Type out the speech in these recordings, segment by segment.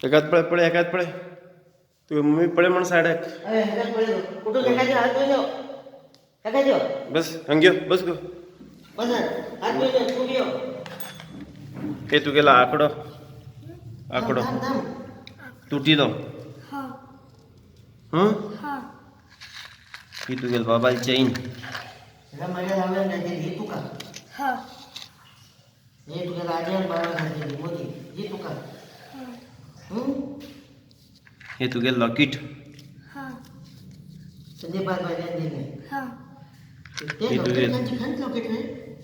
एकात पळे एकात पळे तू मम्मी पळे म्हणून सायडाक बस हंग्यो बस गो हे तुगेला आकडो आकडो तुटी दो ही तुगेल बाबाल चैन हे तुगे लॉकेट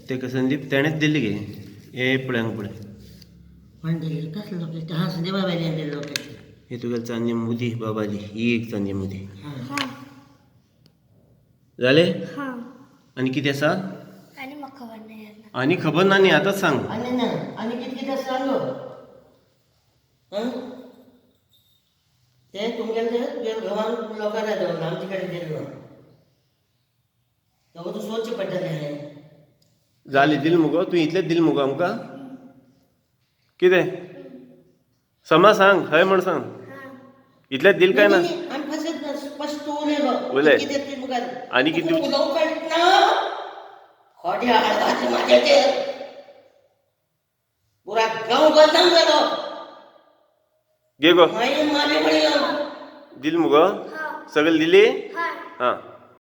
ते संदीप तेणेच दिल्ली गे हे पळ्यांक पळय हे तुगे चांदी मुदी बाबाली ही एक चांदी मुदी झाले आणि किती आसा आणि खबर ना न्ही आताच सांग ते तुमगेले घरान लोकांना देऊन आमचे कडेन दिलो तो सोच पडटलें जाली दिल मुगो तू इतलेच दिल मुगो आमकां कितें समा सांग हय म्हण सांग इतलेच दिल काय ना स्पष्ट उलयलो उलय आनी कितें उलोवंक ना खोट्या आळगाचे म्हाजेचेर पुरा गांव बदनाम जालो घे गो मागीर मारे म्हणयो दिल मुगो सगळे दिली हां